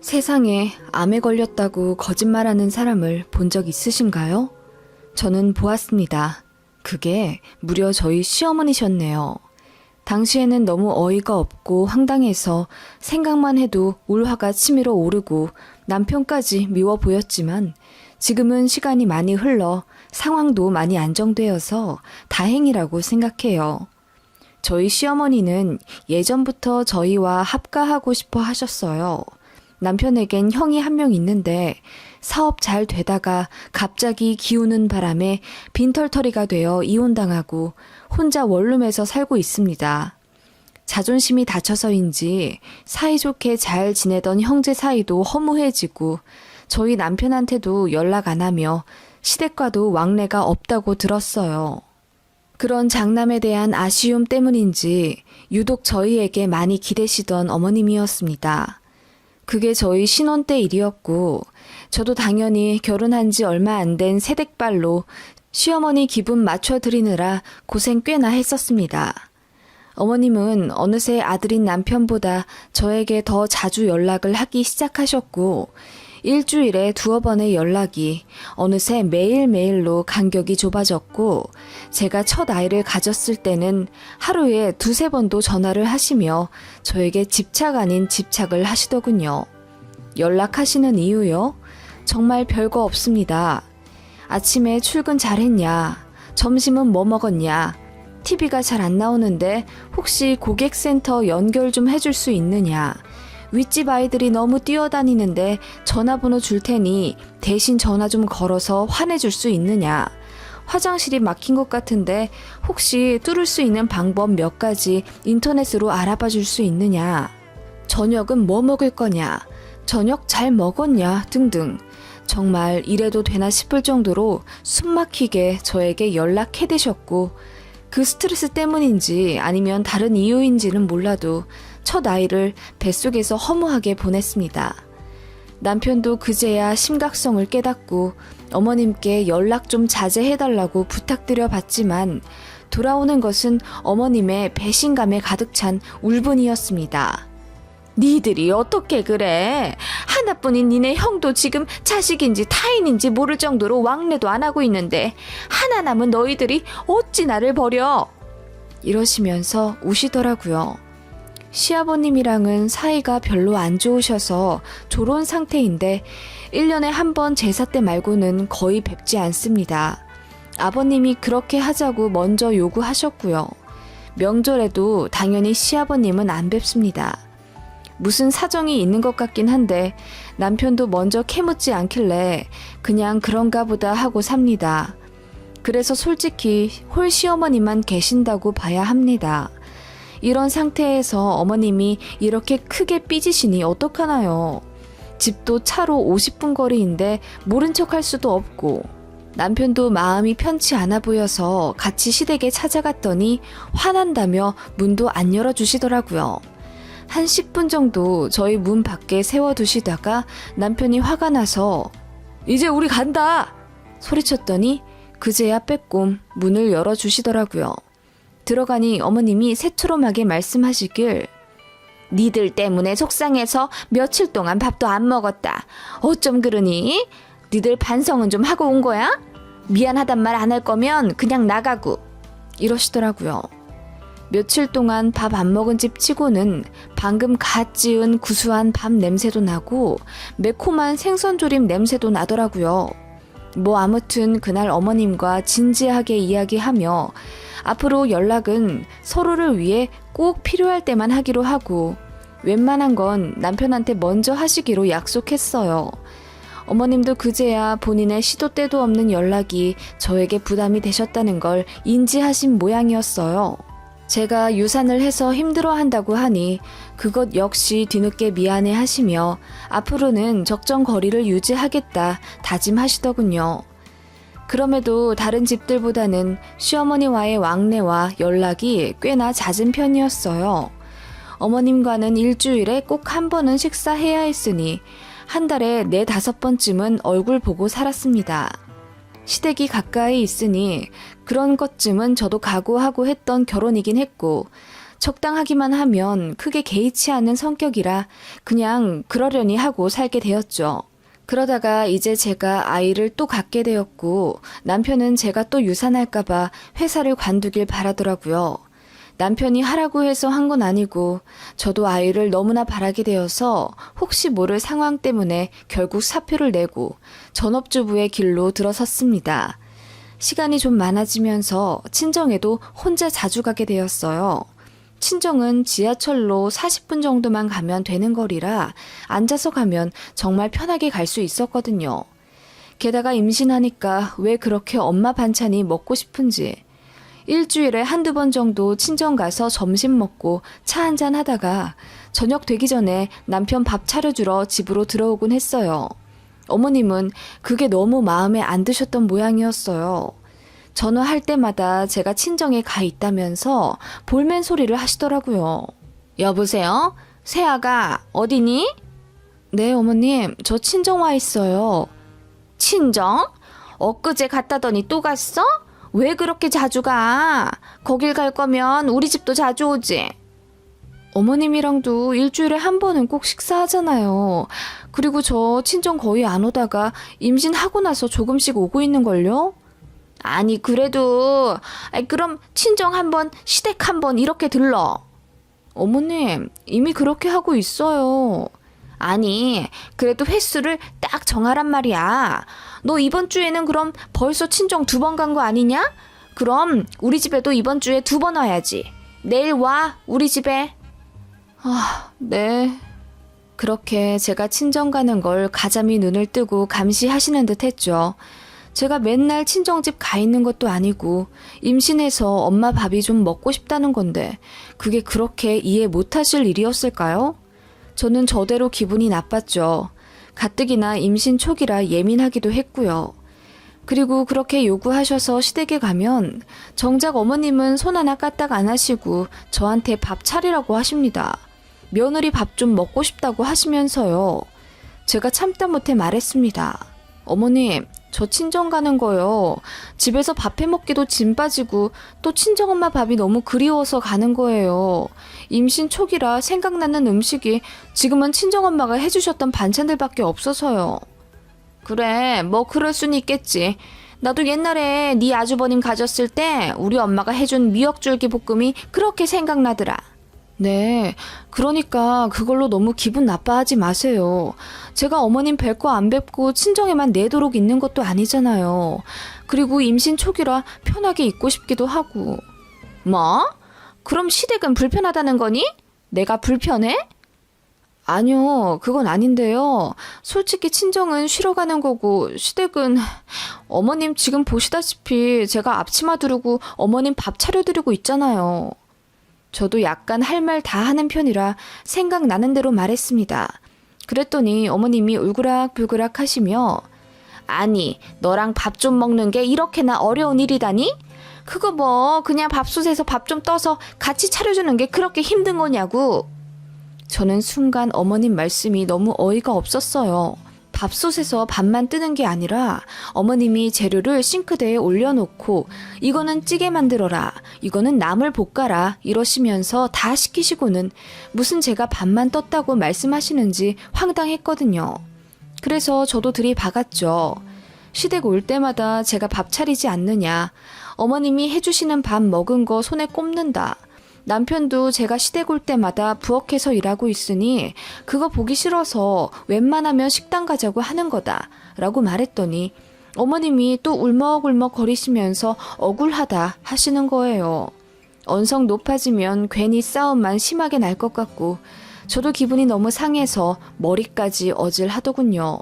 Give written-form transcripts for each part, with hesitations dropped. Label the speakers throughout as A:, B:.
A: 세상에 암에 걸렸다고 거짓말하는 사람을 본 적 있으신가요? 저는 보았습니다. 그게 무려 저희 시어머니셨네요. 당시에는 너무 어이가 없고 황당해서 생각만 해도 울화가 치밀어 오르고 남편까지 미워 보였지만 지금은 시간이 많이 흘러 상황도 많이 안정되어서 다행이라고 생각해요. 저희 시어머니는 예전부터 저희와 합가하고 싶어 하셨어요. 남편에겐 형이 한 명 있는데 사업 잘 되다가 갑자기 기우는 바람에 빈털터리가 되어 이혼당하고 혼자 원룸에서 살고 있습니다. 자존심이 다쳐서인지 사이좋게 잘 지내던 형제 사이도 허무해지고 저희 남편한테도 연락 안 하며 시댁과도 왕래가 없다고 들었어요. 그런 장남에 대한 아쉬움 때문인지 유독 저희에게 많이 기대시던 어머님이었습니다. 그게 저희 신혼 때 일이었고 저도 당연히 결혼한 지 얼마 안 된 새댁발로 시어머니 기분 맞춰드리느라 고생 꽤나 했었습니다. 어머님은 어느새 아들인 남편보다 저에게 더 자주 연락을 하기 시작하셨고 일주일에 2번의 연락이 어느새 매일매일로 간격이 좁아졌고 제가 첫 아이를 가졌을 때는 하루에 2-3번도 전화를 하시며 저에게 집착 아닌 집착을 하시더군요. 연락하시는 이유요? 정말 별거 없습니다. 아침에 출근 잘했냐? 점심은 뭐 먹었냐? TV가 잘 안 나오는데 혹시 고객센터 연결 좀 해줄 수 있느냐? 윗집 아이들이 너무 뛰어다니는데 전화번호 줄 테니 대신 전화 좀 걸어서 화내줄 수 있느냐? 화장실이 막힌 것 같은데 혹시 뚫을 수 있는 방법 몇 가지 인터넷으로 알아봐 줄 수 있느냐? 저녁은 뭐 먹을 거냐? 저녁 잘 먹었냐? 등등. 정말 이래도 되나 싶을 정도로 숨막히게 저에게 연락해대셨고 그 스트레스 때문인지 아니면 다른 이유인지는 몰라도 첫 아이를 뱃속에서 허무하게 보냈습니다. 남편도 그제야 심각성을 깨닫고 어머님께 연락 좀 자제해달라고 부탁드려 봤지만 돌아오는 것은 어머님의 배신감에 가득 찬 울분이었습니다. 니들이 어떻게 그래? 하나뿐인 니네 형도 지금 자식인지 타인인지 모를 정도로 왕래도 안 하고 있는데 하나 남은 너희들이 어찌 나를 버려? 이러시면서 우시더라고요. 시아버님이랑은 사이가 별로 안 좋으셔서 졸혼 상태인데 1년에 한 번 제사 때 말고는 거의 뵙지 않습니다. 아버님이 그렇게 하자고 먼저 요구하셨고요. 명절에도 당연히 시아버님은 안 뵙습니다. 무슨 사정이 있는 것 같긴 한데 남편도 먼저 캐묻지 않길래 그냥 그런가 보다 하고 삽니다. 그래서 솔직히 홀 시어머니만 계신다고 봐야 합니다. 이런 상태에서 어머님이 이렇게 크게 삐지시니 어떡하나요? 집도 차로 50분 거리인데 모른 척할 수도 없고 남편도 마음이 편치 않아 보여서 같이 시댁에 찾아갔더니 화난다며 문도 안 열어주시더라고요. 한 10분 정도 저희 문 밖에 세워두시다가 남편이 화가 나서 이제 우리 간다! 소리쳤더니 그제야 빼꼼 문을 열어주시더라고요. 들어가니 어머님이 새초롬하게 말씀하시길 니들 때문에 속상해서 며칠 동안 밥도 안 먹었다. 어쩜 그러니? 니들 반성은 좀 하고 온 거야? 미안하단 말 안 할 거면 그냥 나가고 이러시더라고요. 며칠 동안 밥 안 먹은 집 치고는 방금 갓 지은 구수한 밥 냄새도 나고 매콤한 생선조림 냄새도 나더라고요. 뭐 아무튼 그날 어머님과 진지하게 이야기하며 앞으로 연락은 서로를 위해 꼭 필요할 때만 하기로 하고 웬만한 건 남편한테 먼저 하시기로 약속했어요. 어머님도 그제야 본인의 시도 때도 없는 연락이 저에게 부담이 되셨다는 걸 인지하신 모양이었어요. 제가 유산을 해서 힘들어한다고 하니 그것 역시 뒤늦게 미안해 하시며 앞으로는 적정 거리를 유지하겠다 다짐하시더군요. 그럼에도 다른 집들보다는 시어머니와의 왕래와 연락이 꽤나 잦은 편이었어요. 어머님과는 일주일에 꼭 한 번은 식사해야 했으니 한 달에 4-5번쯤은 얼굴 보고 살았습니다. 시댁이 가까이 있으니 그런 것쯤은 저도 각오하고 했던 결혼이긴 했고 적당하기만 하면 크게 개의치 않는 성격이라 그냥 그러려니 하고 살게 되었죠. 그러다가 이제 제가 아이를 또 갖게 되었고 남편은 제가 또 유산할까봐 회사를 관두길 바라더라고요. 남편이 하라고 해서 한 건 아니고 저도 아이를 너무나 바라게 되어서 혹시 모를 상황 때문에 결국 사표를 내고 전업주부의 길로 들어섰습니다. 시간이 좀 많아지면서 친정에도 혼자 자주 가게 되었어요. 친정은 지하철로 40분 정도만 가면 되는 거리라 앉아서 가면 정말 편하게 갈 수 있었거든요. 게다가 임신하니까 왜 그렇게 엄마 반찬이 먹고 싶은지 일주일에 한두 번 정도 친정 가서 점심 먹고 차 한잔 하다가 저녁 되기 전에 남편 밥 차려주러 집으로 들어오곤 했어요. 어머님은 그게 너무 마음에 안 드셨던 모양이었어요. 전화할 때마다 제가 친정에 가 있다면서 볼멘 소리를 하시더라고요. 여보세요? 세아가 어디니? 네, 어머님. 저 친정 와 있어요. 친정? 엊그제 갔다더니 또 갔어? 왜 그렇게 자주 가? 거길 갈 거면 우리 집도 자주 오지. 어머님이랑도 일주일에 한 번은 꼭 식사하잖아요. 그리고 저 친정 거의 안 오다가 임신하고 나서 조금씩 오고 있는걸요? 아니 그래도 그럼 친정 한 번, 시댁 한 번 이렇게 들러. 어머님 이미 그렇게 하고 있어요. 아니 그래도 횟수를 딱 정하란 말이야. 너 이번 주에는 그럼 벌써 친정 2번 간 거 아니냐? 그럼 우리 집에도 이번 주에 2번 와야지. 내일 와 우리 집에. 아, 네. 그렇게 제가 친정 가는 걸 가자미 눈을 뜨고 감시하시는 듯 했죠. 제가 맨날 친정집 가 있는 것도 아니고 임신해서 엄마 밥이 좀 먹고 싶다는 건데 그게 그렇게 이해 못하실 일이었을까요? 저는 저대로 기분이 나빴죠. 가뜩이나 임신 초기라 예민하기도 했고요. 그리고 그렇게 요구하셔서 시댁에 가면 정작 어머님은 손 하나 까딱 안 하시고 저한테 밥 차리라고 하십니다. 며느리 밥 좀 먹고 싶다고 하시면서요. 제가 참다 못해 말했습니다. 어머님, 저 친정 가는 거요. 집에서 밥 해먹기도 짐 빠지고 또 친정엄마 밥이 너무 그리워서 가는 거예요. 임신 초기라 생각나는 음식이 지금은 친정엄마가 해주셨던 반찬들밖에 없어서요. 그래, 뭐 그럴 순 있겠지. 나도 옛날에 네 아주버님 가졌을 때 우리 엄마가 해준 미역줄기 볶음이 그렇게 생각나더라. 네, 그러니까 그걸로 너무 기분 나빠하지 마세요. 제가 어머님 뵐 거 안 뵙고 친정에만 내도록 있는 것도 아니잖아요. 그리고 임신 초기라 편하게 있고 싶기도 하고. 뭐? 그럼 시댁은 불편하다는 거니? 내가 불편해? 아니요, 그건 아닌데요. 솔직히 친정은 쉬러 가는 거고 시댁은 어머님 지금 보시다시피 제가 앞치마 두르고 어머님 밥 차려드리고 있잖아요. 저도 약간 할 말 다 하는 편이라 생각나는 대로 말했습니다. 그랬더니 어머님이 울그락불그락 하시며 아니 너랑 밥 좀 먹는 게 이렇게나 어려운 일이다니? 그거 뭐 그냥 밥솥에서 밥 좀 떠서 같이 차려주는 게 그렇게 힘든 거냐고. 저는 순간 어머님 말씀이 너무 어이가 없었어요. 밥솥에서 밥만 뜨는 게 아니라 어머님이 재료를 싱크대에 올려놓고 이거는 찌개 만들어라, 이거는 나물 볶아라 이러시면서 다 시키시고는 무슨 제가 밥만 떴다고 말씀하시는지 황당했거든요. 그래서 저도 들이박았죠. 시댁 올 때마다 제가 밥 차리지 않느냐, 어머님이 해주시는 밥 먹은 거 손에 꼽는다, 남편도 제가 시댁 올 때마다 부엌에서 일하고 있으니 그거 보기 싫어서 웬만하면 식당 가자고 하는 거다 라고 말했더니 어머님이 또 울먹울먹 거리시면서 억울하다 하시는 거예요. 언성 높아지면 괜히 싸움만 심하게 날 것 같고 저도 기분이 너무 상해서 머리까지 어질하더군요.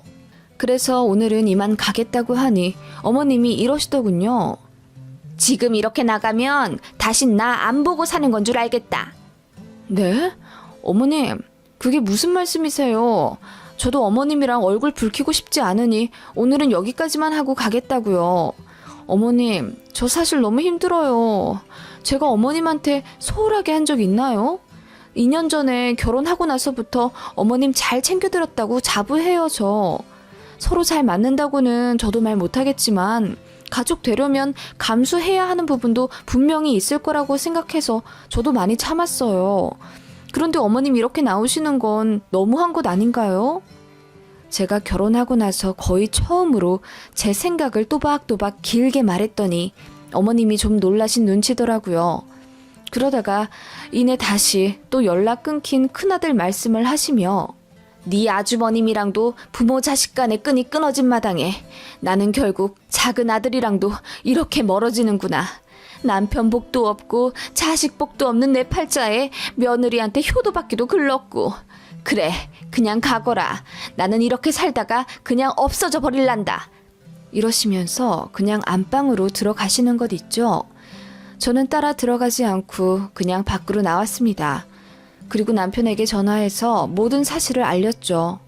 A: 그래서 오늘은 이만 가겠다고 하니 어머님이 이러시더군요. 지금 이렇게 나가면 다신 나 안 보고 사는 건 줄 알겠다. 네? 어머님, 그게 무슨 말씀이세요? 저도 어머님이랑 얼굴 붉히고 싶지 않으니 오늘은 여기까지만 하고 가겠다고요. 어머님, 저 사실 너무 힘들어요. 제가 어머님한테 소홀하게 한 적 있나요? 2년 전에 결혼하고 나서부터 어머님 잘 챙겨드렸다고 자부해요, 저. 서로 잘 맞는다고는 저도 말 못하겠지만 가족 되려면 감수해야 하는 부분도 분명히 있을 거라고 생각해서 저도 많이 참았어요. 그런데 어머님 이렇게 나오시는 건 너무한 것 아닌가요? 제가 결혼하고 나서 거의 처음으로 제 생각을 또박또박 길게 말했더니 어머님이 좀 놀라신 눈치더라고요. 그러다가 이내 다시 또 연락 끊긴 큰아들 말씀을 하시며 네 아주버님이랑도 부모 자식 간의 끈이 끊어진 마당에 나는 결국 작은 아들이랑도 이렇게 멀어지는구나. 남편 복도 없고 자식 복도 없는 내 팔자에 며느리한테 효도받기도 글렀고 그래 그냥 가거라. 나는 이렇게 살다가 그냥 없어져 버릴란다. 이러시면서 그냥 안방으로 들어가시는 것 있죠. 저는 따라 들어가지 않고 그냥 밖으로 나왔습니다. 그리고 남편에게 전화해서 모든 사실을 알렸죠.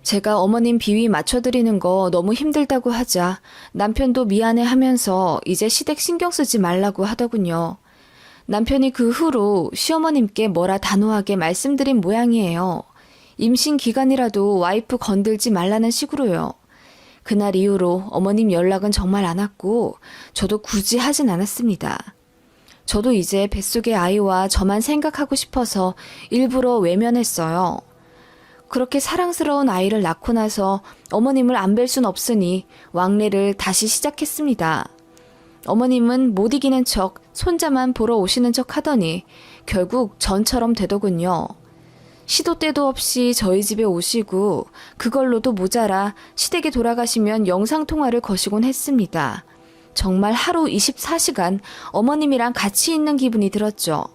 A: 제가 어머님 비위 맞춰드리는 거 너무 힘들다고 하자 남편도 미안해 하면서 이제 시댁 신경 쓰지 말라고 하더군요. 남편이 그 후로 시어머님께 뭐라 단호하게 말씀드린 모양이에요. 임신 기간이라도 와이프 건들지 말라는 식으로요. 그날 이후로 어머님 연락은 정말 안 왔고 저도 굳이 하진 않았습니다. 저도 이제 뱃속의 아이와 저만 생각하고 싶어서 일부러 외면했어요. 그렇게 사랑스러운 아이를 낳고 나서 어머님을 안 뵐 순 없으니 왕래를 다시 시작했습니다. 어머님은 못 이기는 척 손자만 보러 오시는 척 하더니 결국 전처럼 되더군요. 시도 때도 없이 저희 집에 오시고 그걸로도 모자라 시댁에 돌아가시면 영상통화를 거시곤 했습니다. 정말 하루 24시간 어머님이랑 같이 있는 기분이 들었죠.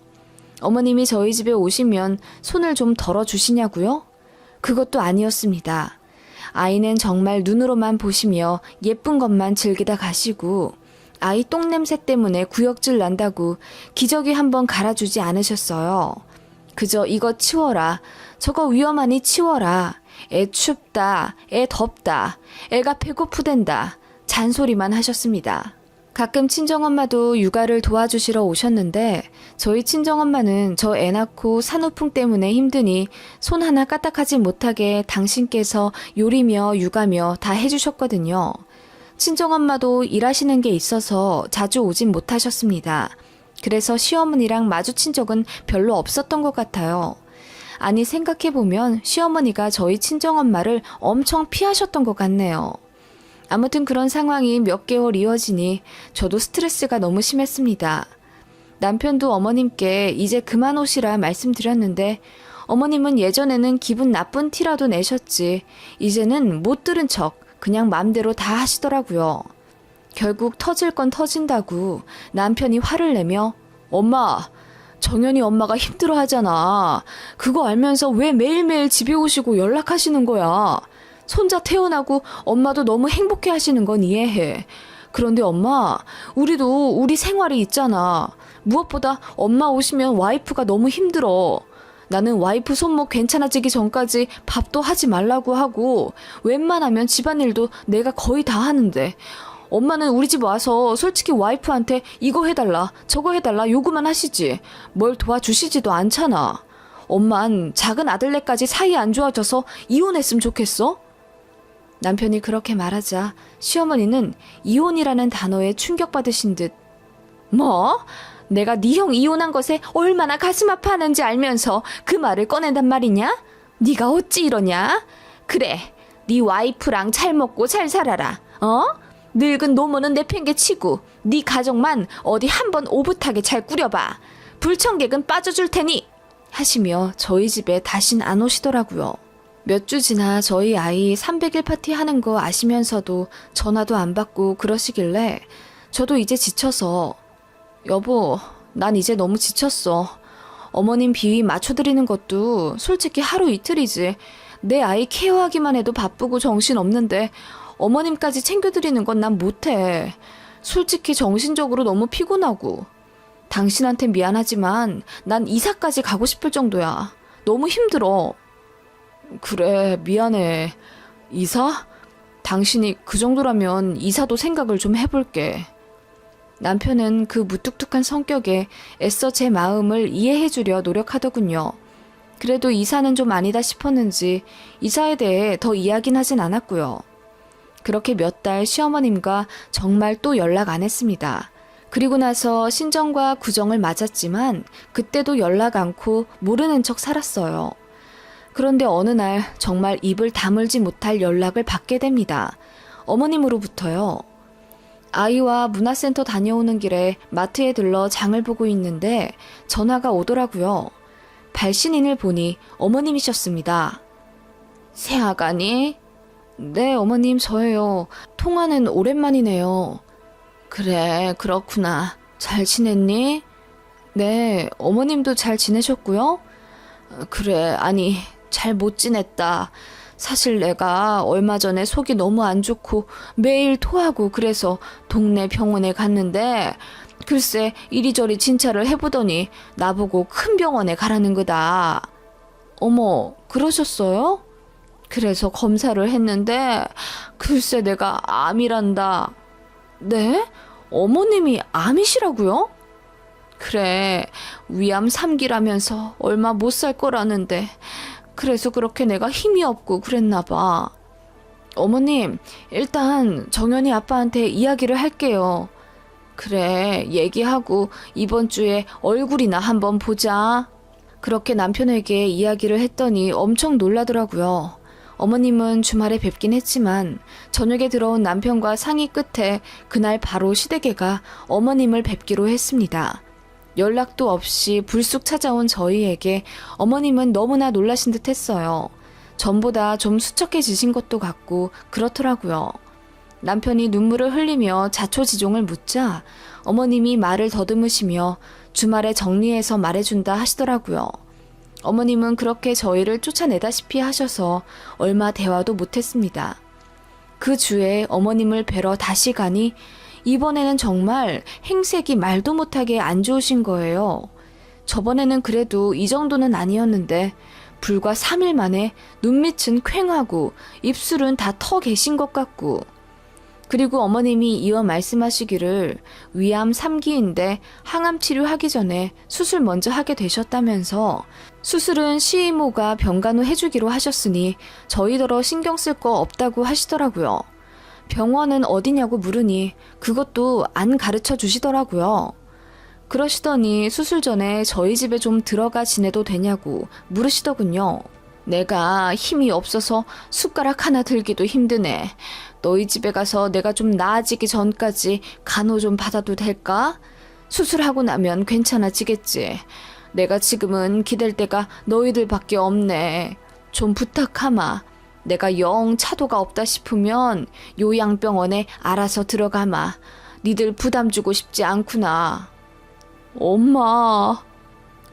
A: 어머님이 저희 집에 오시면 손을 좀 덜어주시냐고요? 그것도 아니었습니다. 아이는 정말 눈으로만 보시며 예쁜 것만 즐기다 가시고 아이 똥냄새 때문에 구역질 난다고 기저귀 한번 갈아주지 않으셨어요. 그저 이거 치워라, 저거 위험하니 치워라, 애 춥다, 애 덥다, 애가 배고프댄다 잔소리만 하셨습니다. 가끔 친정엄마도 육아를 도와주시러 오셨는데 저희 친정엄마는 저 애 낳고 산후풍 때문에 힘드니 손 하나 까딱하지 못하게 당신께서 요리며 육아며 다 해주셨거든요. 친정엄마도 일하시는 게 있어서 자주 오진 못하셨습니다. 그래서 시어머니랑 마주친 적은 별로 없었던 것 같아요. 아니 생각해보면 시어머니가 저희 친정엄마를 엄청 피하셨던 것 같네요. 아무튼 그런 상황이 몇 개월 이어지니 저도 스트레스가 너무 심했습니다. 남편도 어머님께 이제 그만 오시라 말씀드렸는데 어머님은 예전에는 기분 나쁜 티라도 내셨지 이제는 못 들은 척 그냥 맘대로 다 하시더라고요. 결국 터질 건 터진다고 남편이 화를 내며 엄마, 정연이 엄마가 힘들어 하잖아. 그거 알면서 왜 매일매일 집에 오시고 연락하시는 거야. 손자 태어나고 엄마도 너무 행복해 하시는 건 이해해. 그런데 엄마, 우리도 우리 생활이 있잖아. 무엇보다 엄마 오시면 와이프가 너무 힘들어. 나는 와이프 손목 괜찮아지기 전까지 밥도 하지 말라고 하고 웬만하면 집안일도 내가 거의 다 하는데 엄마는 우리 집 와서 솔직히 와이프한테 이거 해달라 저거 해달라 요구만 하시지 뭘 도와주시지도 않잖아. 엄만 작은 아들네까지 사이 안 좋아져서 이혼했으면 좋겠어? 남편이 그렇게 말하자 시어머니는 이혼이라는 단어에 충격받으신 듯 뭐? 내가 네 형 이혼한 것에 얼마나 가슴 아파하는지 알면서 그 말을 꺼낸단 말이냐? 네가 어찌 이러냐? 그래, 네 와이프랑 잘 먹고 잘 살아라. 어? 늙은 노모는 내팽개치고 네 가정만 어디 한번 오붓하게 잘 꾸려봐. 불청객은 빠져줄 테니 하시며 저희 집에 다신 안 오시더라고요. 몇 주 지나 저희 아이 300일 파티 하는 거 아시면서도 전화도 안 받고 그러시길래 저도 이제 지쳐서 여보, 난 이제 너무 지쳤어. 어머님 비위 맞춰드리는 것도 솔직히 하루 이틀이지. 내 아이 케어하기만 해도 바쁘고 정신없는데 어머님까지 챙겨드리는 건 난 못해. 솔직히 정신적으로 너무 피곤하고. 당신한테 미안하지만 난 이사까지 가고 싶을 정도야. 너무 힘들어. 그래, 미안해. 이사? 당신이 그 정도라면 이사도 생각을 좀 해볼게. 남편은 그 무뚝뚝한 성격에 애써 제 마음을 이해해주려 노력하더군요. 그래도 이사는 좀 아니다 싶었는지 이사에 대해 더 이야기는 하진 않았고요. 그렇게 몇 달 시어머님과 정말 또 연락 안 했습니다. 그리고 나서 신정과 구정을 맞았지만 그때도 연락 않고 모르는 척 살았어요. 그런데 어느 날 정말 입을 다물지 못할 연락을 받게 됩니다. 어머님으로부터요. 아이와 문화센터 다녀오는 길에 마트에 들러 장을 보고 있는데 전화가 오더라고요. 발신인을 보니 어머님이셨습니다. 새아가니? 네, 어머님 저예요. 통화는 오랜만이네요. 그래, 그렇구나. 잘 지냈니? 네, 어머님도 잘 지내셨고요. 그래, 아니, 잘 못 지냈다. 사실 내가 얼마 전에 속이 너무 안 좋고 매일 토하고 그래서 동네 병원에 갔는데 글쎄 이리저리 진찰을 해보더니 나보고 큰 병원에 가라는 거다. 어머, 그러셨어요? 그래서 검사를 했는데 글쎄 내가 암이란다. 네? 어머님이 암이시라고요? 그래, 위암 3기라면서 얼마 못 살 거라는데 그래서 그렇게 내가 힘이 없고 그랬나 봐. 어머님, 일단 정연이 아빠한테 이야기를 할게요. 그래, 얘기하고 이번 주에 얼굴이나 한번 보자. 그렇게 남편에게 이야기를 했더니 엄청 놀라더라고요. 어머님은 주말에 뵙긴 했지만 저녁에 들어온 남편과 상의 끝에 그날 바로 시댁에가 어머님을 뵙기로 했습니다. 연락도 없이 불쑥 찾아온 저희에게 어머님은 너무나 놀라신 듯 했어요. 전보다 좀 수척해지신 것도 같고 그렇더라고요. 남편이 눈물을 흘리며 자초지종을 묻자 어머님이 말을 더듬으시며 주말에 정리해서 말해준다 하시더라고요. 어머님은 그렇게 저희를 쫓아내다시피 하셔서 얼마 대화도 못했습니다. 그 주에 어머님을 뵈러 다시 가니 이번에는 정말 행색이 말도 못하게 안 좋으신 거예요. 저번에는 그래도 이 정도는 아니었는데 불과 3일 만에 눈밑은 퀭하고 입술은 다 터 계신 것 같고 그리고 어머님이 이어 말씀하시기를 위암 3기인데 항암 치료하기 전에 수술 먼저 하게 되셨다면서 수술은 시이모가 병간 후 해주기로 하셨으니 저희더러 신경 쓸 거 없다고 하시더라고요. 병원은 어디냐고 물으니 그것도 안 가르쳐 주시더라고요. 그러시더니 수술 전에 저희 집에 좀 들어가 지내도 되냐고 물으시더군요. 내가 힘이 없어서 숟가락 하나 들기도 힘드네. 너희 집에 가서 내가 좀 나아지기 전까지 간호 좀 받아도 될까? 수술하고 나면 괜찮아지겠지. 내가 지금은 기댈 데가 너희들밖에 없네. 좀 부탁하마. 내가 영 차도가 없다 싶으면 요양병원에 알아서 들어가마. 니들 부담 주고 싶지 않구나. 엄마.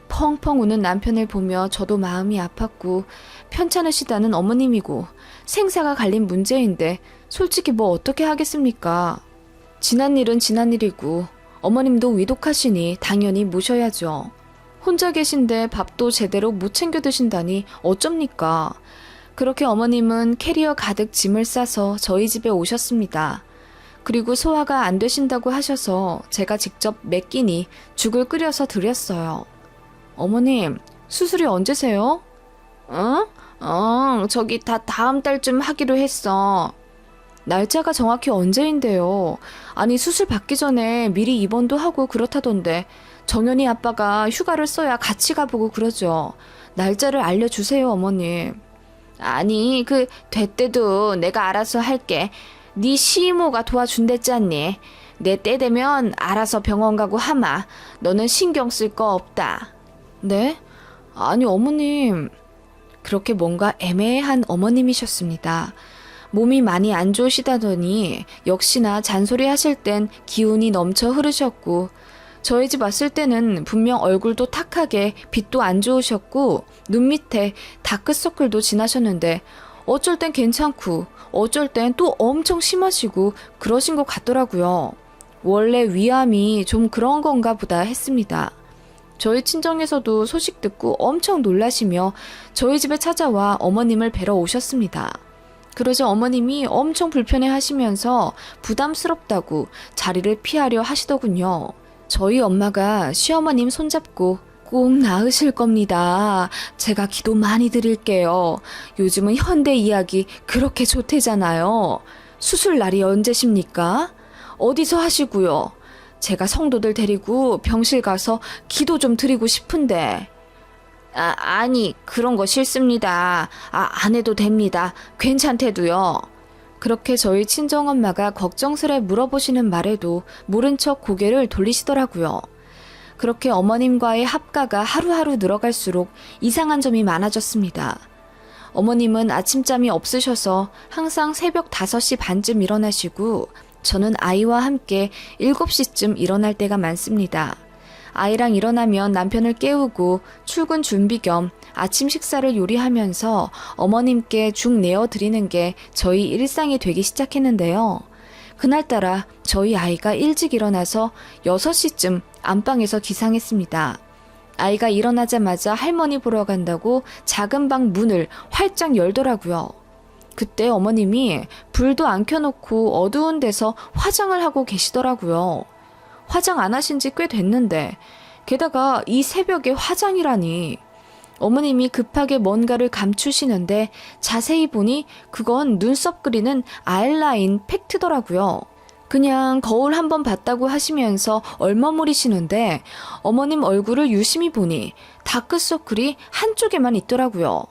A: 펑펑 우는 남편을 보며 저도 마음이 아팠고 편찮으시다는 어머님이고 생사가 갈린 문제인데 솔직히 뭐 어떻게 하겠습니까? 지난 일은 지난 일이고 어머님도 위독하시니 당연히 모셔야죠. 혼자 계신데 밥도 제대로 못 챙겨 드신다니 어쩝니까? 그렇게 어머님은 캐리어 가득 짐을 싸서 저희 집에 오셨습니다. 그리고 소화가 안 되신다고 하셔서 제가 직접 몇 끼니 죽을 끓여서 드렸어요. 어머님, 수술이 언제세요? 저기 다 다음 달쯤 하기로 했어. 날짜가 정확히 언제인데요? 아니 수술 받기 전에 미리 입원도 하고 그렇다던데 정연이 아빠가 휴가를 써야 같이 가보고 그러죠. 날짜를 알려주세요, 어머님. 아니 될 때도 내가 알아서 할게. 네 시이모가 도와준댔잖니. 내 때 되면 알아서 병원 가고 하마. 너는 신경 쓸 거 없다. 네? 아니 어머님. 그렇게 뭔가 애매한 어머님이셨습니다. 몸이 많이 안 좋으시다더니 역시나 잔소리 하실 땐 기운이 넘쳐 흐르셨고 저희 집 왔을 때는 분명 얼굴도 탁하게 빛도 안 좋으셨고 눈 밑에 다크서클도 지나셨는데 어쩔 땐 괜찮고 어쩔 땐 또 엄청 심하시고 그러신 것 같더라고요. 원래 위암이 좀 그런 건가 보다 했습니다. 저희 친정에서도 소식 듣고 엄청 놀라시며 저희 집에 찾아와 어머님을 뵈러 오셨습니다. 그러자 어머님이 엄청 불편해 하시면서 부담스럽다고 자리를 피하려 하시더군요. 저희 엄마가 시어머님 손잡고 꼭 나으실 겁니다. 제가 기도 많이 드릴게요. 요즘은 현대 의학이 그렇게 좋대잖아요. 수술 날이 언제십니까? 어디서 하시고요? 제가 성도들 데리고 병실 가서 기도 좀 드리고 싶은데. 아니, 그런 거 싫습니다. 안 해도 됩니다. 괜찮대도요. 그렇게 저희 친정엄마가 걱정스레 물어보시는 말에도 모른 척 고개를 돌리시더라고요. 그렇게 어머님과의 합가가 하루하루 늘어갈수록 이상한 점이 많아졌습니다. 어머님은 아침잠이 없으셔서 항상 새벽 5시 반쯤 일어나시고 저는 아이와 함께 7시쯤 일어날 때가 많습니다. 아이랑 일어나면 남편을 깨우고 출근 준비 겸 아침 식사를 요리하면서 어머님께 죽 내어드리는 게 저희 일상이 되기 시작했는데요. 그날따라 저희 아이가 일찍 일어나서 6시쯤 안방에서 기상했습니다. 아이가 일어나자마자 할머니 보러 간다고 작은 방 문을 활짝 열더라고요. 그때 어머님이 불도 안 켜놓고 어두운 데서 화장을 하고 계시더라고요. 화장 안 하신 지 꽤 됐는데 게다가 이 새벽에 화장이라니. 어머님이 급하게 뭔가를 감추시는데 자세히 보니 그건 눈썹 그리는 아이라인 팩트더라고요. 그냥 거울 한번 봤다고 하시면서 얼머무리시는데 어머님 얼굴을 유심히 보니 다크서클이 한쪽에만 있더라고요.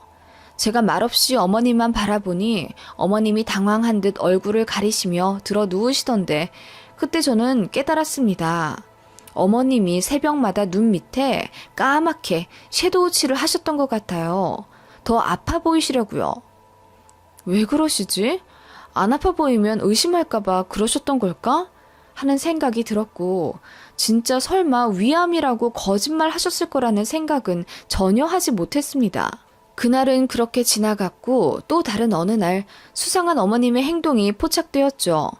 A: 제가 말없이 어머님만 바라보니 어머님이 당황한 듯 얼굴을 가리시며 들어 누우시던데 그때 저는 깨달았습니다. 어머님이 새벽마다 눈 밑에 까맣게 섀도우 칠을 하셨던 것 같아요. 더 아파 보이시려고요. 왜 그러시지? 안 아파 보이면 의심할까봐 그러셨던 걸까? 하는 생각이 들었고 진짜 설마 위암이라고 거짓말 하셨을 거라는 생각은 전혀 하지 못했습니다. 그날은 그렇게 지나갔고 또 다른 어느 날 수상한 어머님의 행동이 포착되었죠.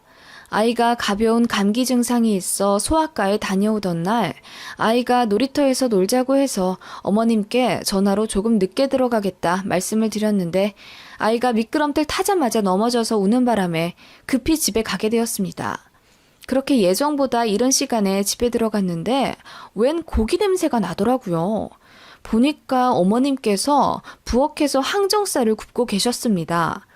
A: 아이가 가벼운 감기 증상이 있어 소아과에 다녀오던 날 아이가 놀이터에서 놀자고 해서 어머님께 전화로 조금 늦게 들어가겠다 말씀을 드렸는데 아이가 미끄럼틀 타자마자 넘어져서 우는 바람에 급히 집에 가게 되었습니다. 그렇게 예정보다 이른 시간에 집에 들어갔는데 웬 고기 냄새가 나더라고요. 보니까 어머님께서 부엌에서 항정살을 굽고 계셨습니다.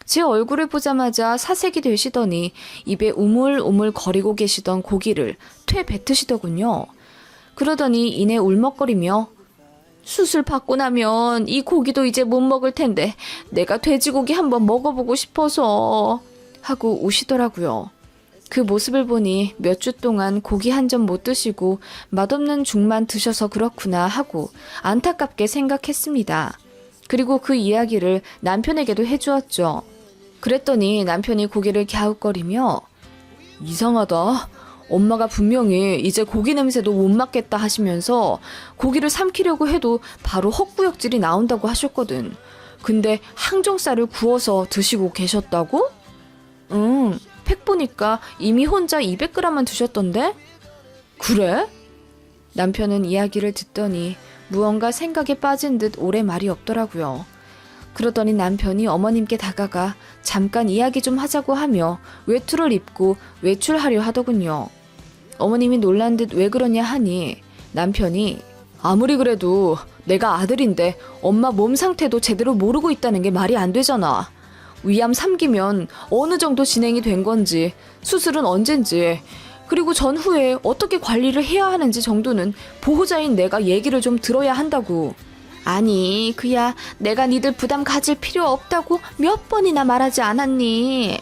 A: 제 얼굴을 보자마자 사색이 되시더니 입에 우물우물 거리고 계시던 고기를 퇴 뱉으시더군요. 그러더니 이내 울먹거리며 수술 받고 나면 이 고기도 이제 못 먹을 텐데 내가 돼지고기 한번 먹어보고 싶어서 하고 우시더라고요. 그 모습을 보니 몇 주 동안 고기 한 점 못 드시고 맛없는 죽만 드셔서 그렇구나 하고 안타깝게 생각했습니다. 그리고 그 이야기를 남편에게도 해주었죠. 그랬더니 남편이 고개를 갸웃거리며 이상하다. 엄마가 분명히 이제 고기 냄새도 못 맡겠다 하시면서 고기를 삼키려고 해도 바로 헛구역질이 나온다고 하셨거든. 근데 항정살을 구워서 드시고 계셨다고? 팩 보니까 이미 혼자 200g만 드셨던데? 그래? 남편은 이야기를 듣더니 무언가 생각에 빠진 듯 오래 말이 없더라고요. 그러더니 남편이 어머님께 다가가 잠깐 이야기 좀 하자고 하며 외투를 입고 외출하려 하더군요. 어머님이 놀란 듯 왜 그러냐 하니 남편이 아무리 그래도 내가 아들인데 엄마 몸 상태도 제대로 모르고 있다는 게 말이 안 되잖아. 위암 3기면 어느 정도 진행이 된 건지 수술은 언젠지 그리고 전후에 어떻게 관리를 해야 하는지 정도는 보호자인 내가 얘기를 좀 들어야 한다고. 아니 그야 내가 니들 부담 가질 필요 없다고 몇 번이나 말하지 않았니?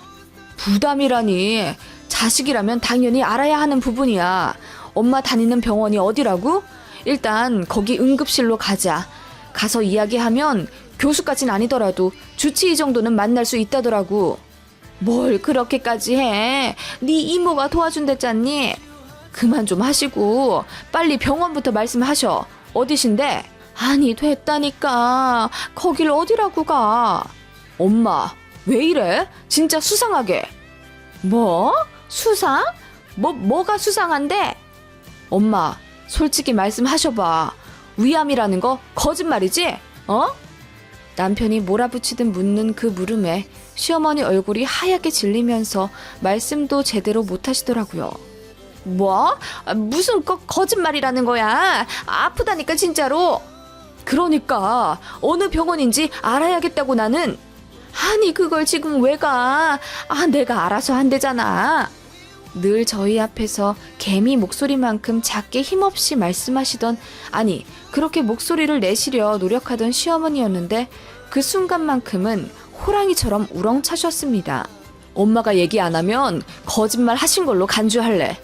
A: 부담이라니 자식이라면 당연히 알아야 하는 부분이야. 엄마 다니는 병원이 어디라고? 일단 거기 응급실로 가자. 가서 이야기하면 교수까진 아니더라도 주치의 정도는 만날 수 있다더라고. 뭘 그렇게까지 해? 네 이모가 도와준댔잖니? 그만 좀 하시고 빨리 병원부터 말씀하셔. 어디신데? 아니 됐다니까. 거길 어디라고 가? 엄마 왜 이래? 진짜 수상하게. 뭐? 수상? 뭐가 수상한데? 엄마 솔직히 말씀하셔봐. 위암이라는 거 거짓말이지? 어? 남편이 몰아붙이듯 묻는 그 물음에 시어머니 얼굴이 하얗게 질리면서 말씀도 제대로 못하시더라고요. 뭐? 무슨 거짓말이라는 거야? 아프다니까 진짜로. 그러니까 어느 병원인지 알아야겠다고 나는. 아니 그걸 지금 왜 가? 내가 알아서 한대잖아. 늘 저희 앞에서 개미 목소리만큼 작게 힘없이 말씀하시던, 아니 그렇게 목소리를 내시려 노력하던 시어머니였는데 그 순간만큼은 호랑이처럼 우렁차셨습니다. 엄마가 얘기 안 하면 거짓말 하신 걸로 간주할래.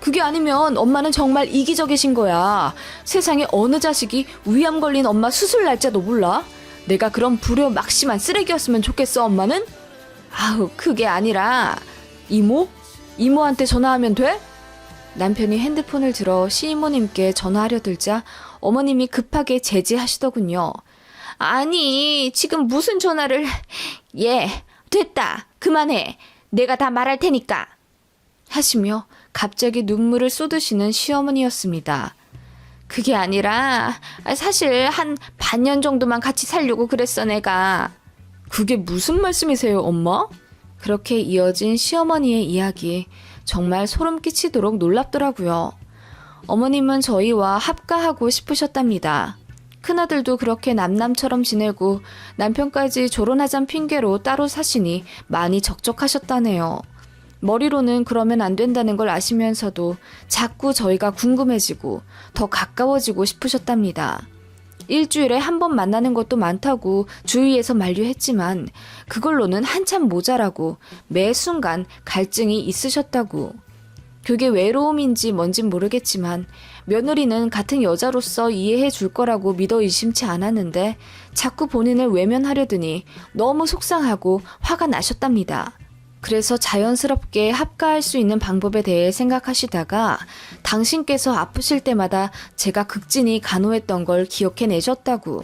A: 그게 아니면 엄마는 정말 이기적이신 거야. 세상에 어느 자식이 위암 걸린 엄마 수술 날짜도 몰라? 내가 그런 불효 막심한 쓰레기였으면 좋겠어, 엄마는? 그게 아니라 이모한테 전화하면 돼? 남편이 핸드폰을 들어 시이모님께 전화하려 들자 어머님이 급하게 제지하시더군요. 아니, 지금 무슨 전화를... 됐다. 그만해. 내가 다 말할 테니까. 하시며 갑자기 눈물을 쏟으시는 시어머니였습니다. 그게 아니라 사실 한 반년 정도만 같이 살려고 그랬어, 내가. 그게 무슨 말씀이세요, 엄마? 그렇게 이어진 시어머니의 이야기, 정말 소름 끼치도록 놀랍더라고요. 어머님은 저희와 합가하고 싶으셨답니다. 큰아들도 그렇게 남남처럼 지내고 남편까지 결혼하잔 핑계로 따로 사시니 많이 적적하셨다네요. 머리로는 그러면 안 된다는 걸 아시면서도 자꾸 저희가 궁금해지고 더 가까워지고 싶으셨답니다. 일주일에 한 번 만나는 것도 많다고 주위에서 만류했지만 그걸로는 한참 모자라고 매 순간 갈증이 있으셨다고. 그게 외로움인지 뭔진 모르겠지만 며느리는 같은 여자로서 이해해 줄 거라고 믿어 의심치 않았는데 자꾸 본인을 외면하려더니 너무 속상하고 화가 나셨답니다. 그래서 자연스럽게 합가할 수 있는 방법에 대해 생각하시다가 당신께서 아프실 때마다 제가 극진히 간호했던 걸 기억해내셨다고.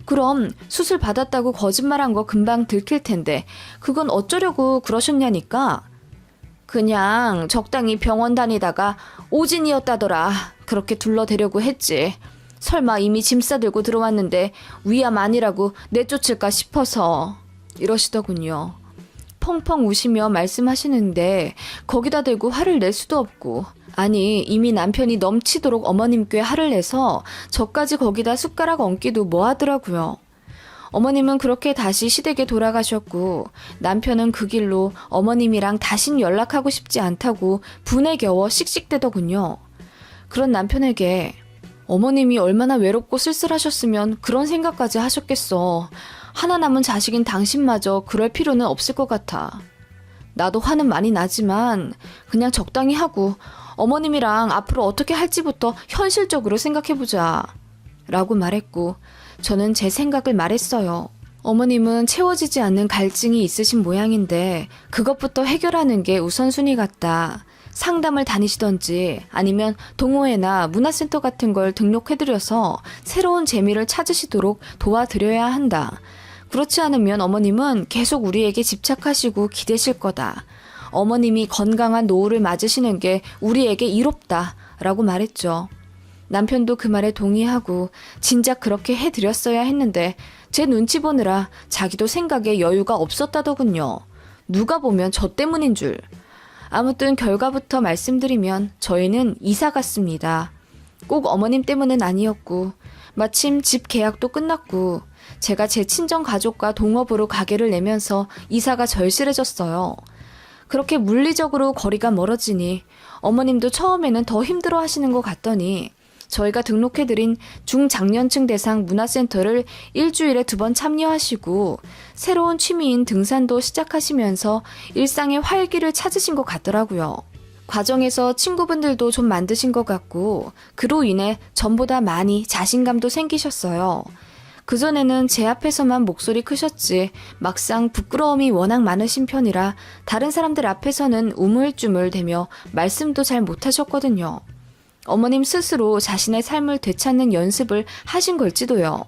A: 그럼 수술 받았다고 거짓말한 거 금방 들킬 텐데 그건 어쩌려고 그러셨냐니까. 그냥 적당히 병원 다니다가 오진이었다더라. 그렇게 둘러대려고 했지. 설마 이미 짐 싸들고 들어왔는데 위암 아니라고 내쫓을까 싶어서. 이러시더군요. 펑펑 우시며 말씀하시는데 거기다 대고 화를 낼 수도 없고, 아니 이미 남편이 넘치도록 어머님께 화를 내서 저까지 거기다 숟가락 얹기도 뭐하더라고요. 어머님은 그렇게 다시 시댁에 돌아가셨고 남편은 그 길로 어머님이랑 다신 연락하고 싶지 않다고 분에 겨워 씩씩대더군요. 그런 남편에게 어머님이 얼마나 외롭고 쓸쓸하셨으면 그런 생각까지 하셨겠어. 하나 남은 자식인 당신마저 그럴 필요는 없을 것 같아. 나도 화는 많이 나지만 그냥 적당히 하고 어머님이랑 앞으로 어떻게 할지부터 현실적으로 생각해보자. 라고 말했고 저는 제 생각을 말했어요. 어머님은 채워지지 않는 갈증이 있으신 모양인데 그것부터 해결하는 게 우선순위 같다. 상담을 다니시던지 아니면 동호회나 문화센터 같은 걸 등록해드려서 새로운 재미를 찾으시도록 도와드려야 한다. 그렇지 않으면 어머님은 계속 우리에게 집착하시고 기대실 거다. 어머님이 건강한 노후를 맞으시는 게 우리에게 이롭다. 라고 말했죠. 남편도 그 말에 동의하고 진작 그렇게 해드렸어야 했는데 제 눈치 보느라 자기도 생각에 여유가 없었다더군요. 누가 보면 저 때문인 줄. 아무튼 결과부터 말씀드리면 저희는 이사 갔습니다. 꼭 어머님 때문은 아니었고 마침 집 계약도 끝났고 제가 제 친정 가족과 동업으로 가게를 내면서 이사가 절실해졌어요. 그렇게 물리적으로 거리가 멀어지니 어머님도 처음에는 더 힘들어 하시는 것 같더니 저희가 등록해드린 중장년층 대상 문화센터를 일주일에 2번 참여하시고 새로운 취미인 등산도 시작하시면서 일상의 활기를 찾으신 것 같더라고요. 과정에서 친구분들도 좀 만드신 것 같고 그로 인해 전보다 많이 자신감도 생기셨어요. 그전에는 제 앞에서만 목소리 크셨지 막상 부끄러움이 워낙 많으신 편이라 다른 사람들 앞에서는 우물쭈물대며 말씀도 잘 못하셨거든요. 어머님 스스로 자신의 삶을 되찾는 연습을 하신 걸지도요.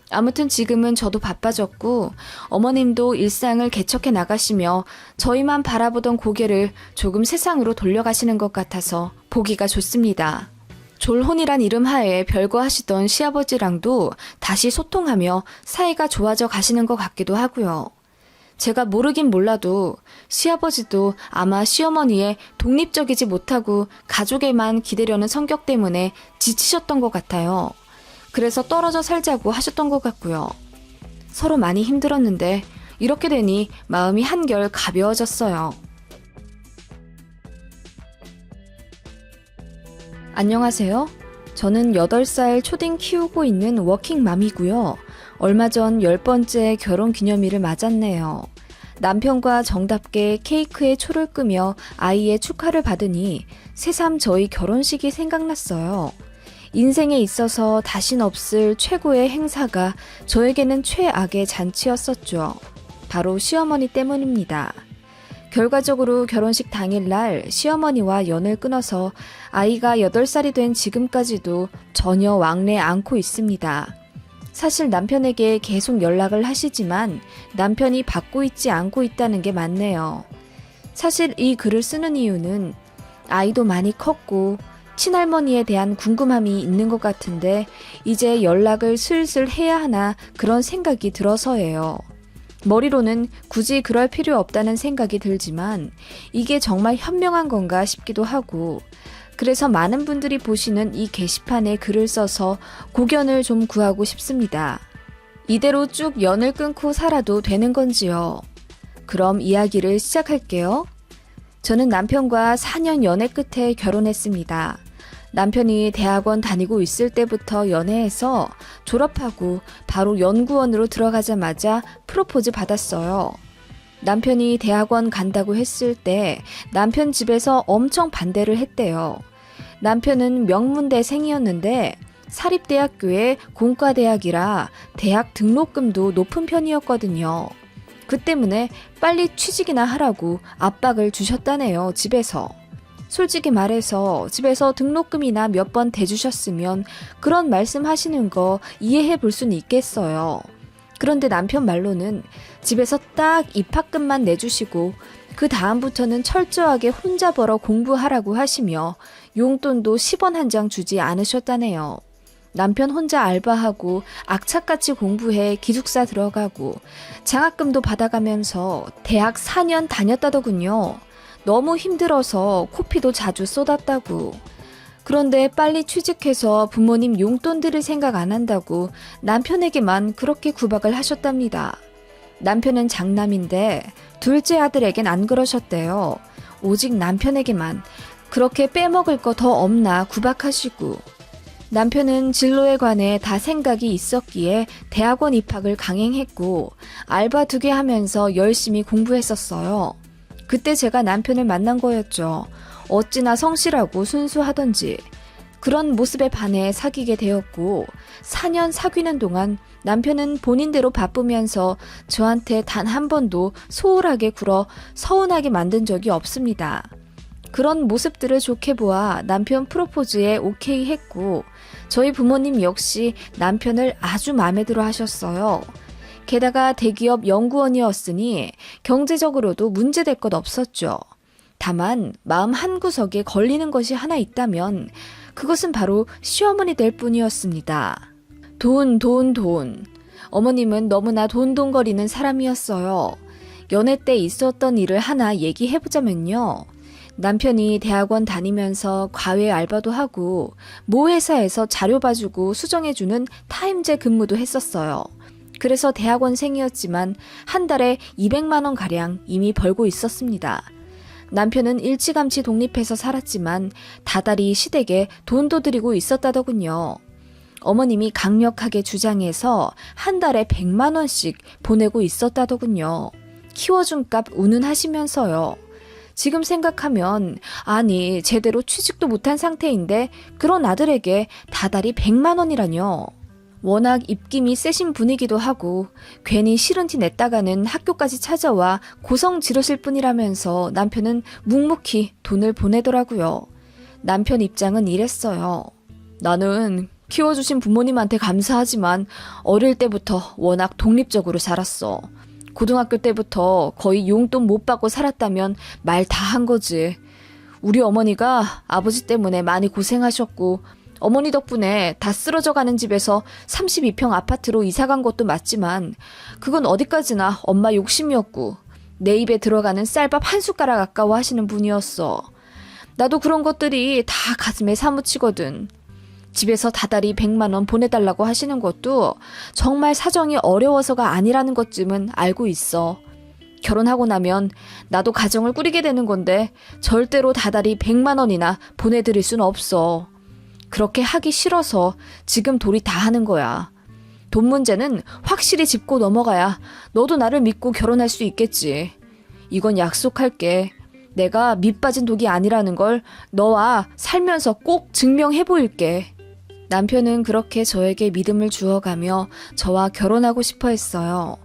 A: 아무튼 지금은 저도 바빠졌고 어머님도 일상을 개척해 나가시며 저희만 바라보던 고개를 조금 세상으로 돌려가시는 것 같아서 보기가 좋습니다. 졸혼이란 이름 하에 별거 하시던 시아버지랑도 다시 소통하며 사이가 좋아져 가시는 것 같기도 하고요. 제가 모르긴 몰라도 시아버지도 아마 시어머니의 독립적이지 못하고 가족에만 기대려는 성격 때문에 지치셨던 것 같아요. 그래서 떨어져 살자고 하셨던 것 같고요. 서로 많이 힘들었는데 이렇게 되니 마음이 한결 가벼워졌어요. 안녕하세요. 저는 8살 초딩 키우고 있는 워킹맘이고요. 얼마 전 10번째 결혼 기념일을 맞았네요. 남편과 정답게 케이크에 초를 끄며 아이의 축하를 받으니 새삼 저희 결혼식이 생각났어요. 인생에 있어서 다신 없을 최고의 행사가 저에게는 최악의 잔치였었죠. 바로 시어머니 때문입니다. 결과적으로 결혼식 당일날 시어머니와 연을 끊어서 아이가 8살이 된 지금까지도 전혀 왕래 않고 있습니다. 사실 남편에게 계속 연락을 하시지만 남편이 받고 있지 않고 있다는 게 맞네요. 사실 이 글을 쓰는 이유는 아이도 많이 컸고 친할머니에 대한 궁금함이 있는 것 같은데 이제 연락을 슬슬 해야 하나 그런 생각이 들어서예요. 머리로는 굳이 그럴 필요 없다는 생각이 들지만 이게 정말 현명한 건가 싶기도 하고 그래서 많은 분들이 보시는 이 게시판에 글을 써서 고견을 좀 구하고 싶습니다. 이대로 쭉 연을 끊고 살아도 되는 건지요? 그럼 이야기를 시작할게요. 저는 남편과 4년 연애 끝에 결혼했습니다. 남편이 대학원 다니고 있을 때부터 연애해서 졸업하고 바로 연구원으로 들어가자마자 프로포즈 받았어요. 남편이 대학원 간다고 했을 때 남편 집에서 엄청 반대를 했대요. 남편은 명문대생이었는데 사립대학교에 공과대학이라 대학 등록금도 높은 편이었거든요. 그 때문에 빨리 취직이나 하라고 압박을 주셨다네요, 집에서. 솔직히 말해서 집에서 등록금이나 몇 번 대주셨으면 그런 말씀 하시는 거 이해해 볼 수는 있겠어요. 그런데 남편 말로는 집에서 딱 입학금만 내주시고 그 다음부터는 철저하게 혼자 벌어 공부하라고 하시며 용돈도 10원 한 장 주지 않으셨다네요. 남편 혼자 알바하고 악착같이 공부해 기숙사 들어가고 장학금도 받아가면서 대학 4년 다녔다더군요. 너무 힘들어서 코피도 자주 쏟았다고. 그런데 빨리 취직해서 부모님 용돈 드릴 생각 안 한다고 남편에게만 그렇게 구박을 하셨답니다. 남편은 장남인데 둘째 아들에겐 안 그러셨대요. 오직 남편에게만 그렇게 빼먹을 거 더 없나 구박하시고 남편은 진로에 관해 다 생각이 있었기에 대학원 입학을 강행했고 알바 2개 하면서 열심히 공부했었어요. 그때 제가 남편을 만난 거였죠. 어찌나 성실하고 순수하던지 그런 모습에 반해 사귀게 되었고 4년 사귀는 동안 남편은 본인대로 바쁘면서 저한테 단 한 번도 소홀하게 굴어 서운하게 만든 적이 없습니다. 그런 모습들을 좋게 보아 남편 프로포즈에 오케이 했고 저희 부모님 역시 남편을 아주 마음에 들어 하셨어요. 게다가 대기업 연구원이었으니 경제적으로도 문제될 것 없었죠. 다만 마음 한구석에 걸리는 것이 하나 있다면 그것은 바로 시어머니 될 뿐이었습니다. 돈. 어머님은 너무나 돈돈거리는 사람이었어요. 연애 때 있었던 일을 하나 얘기해보자면요. 남편이 대학원 다니면서 과외 알바도 하고 모 회사에서 자료 봐주고 수정해주는 타임제 근무도 했었어요. 그래서 대학원생이었지만 한 달에 200만 원 가량 이미 벌고 있었습니다. 남편은 일찌감치 독립해서 살았지만 다달이 시댁에 돈도 들이고 있었다더군요. 어머님이 강력하게 주장해서 한 달에 100만 원씩 보내고 있었다더군요. 키워준 값 운운하시면서요. 지금 생각하면 아니 제대로 취직도 못한 상태인데 그런 아들에게 다달이 100만 원이라뇨. 워낙 입김이 세신 분이기도 하고 괜히 싫은 티 냈다가는 학교까지 찾아와 고성 지르실 뿐이라면서 남편은 묵묵히 돈을 보내더라고요. 남편 입장은 이랬어요. 나는 키워주신 부모님한테 감사하지만 어릴 때부터 워낙 독립적으로 자랐어. 고등학교 때부터 거의 용돈 못 받고 살았다면 말 다 한 거지. 우리 어머니가 아버지 때문에 많이 고생하셨고 어머니 덕분에 다 쓰러져 가는 집에서 32평 아파트로 이사간 것도 맞지만 그건 어디까지나 엄마 욕심이었고 내 입에 들어가는 쌀밥 한 숟가락 아까워하시는 분이었어. 나도 그런 것들이 다 가슴에 사무치거든. 집에서 다달이 100만 원 보내달라고 하시는 것도 정말 사정이 어려워서가 아니라는 것쯤은 알고 있어. 결혼하고 나면 나도 가정을 꾸리게 되는 건데 절대로 다달이 100만 원이나 보내드릴 순 없어. 그렇게 하기 싫어서 지금 돌이 다 하는 거야. 돈 문제는 확실히 짚고 넘어가야 너도 나를 믿고 결혼할 수 있겠지. 이건 약속할게. 내가 밑빠진 독이 아니라는 걸 너와 살면서 꼭 증명해 보일게. 남편은 그렇게 저에게 믿음을 주어가며 저와 결혼하고 싶어 했어요.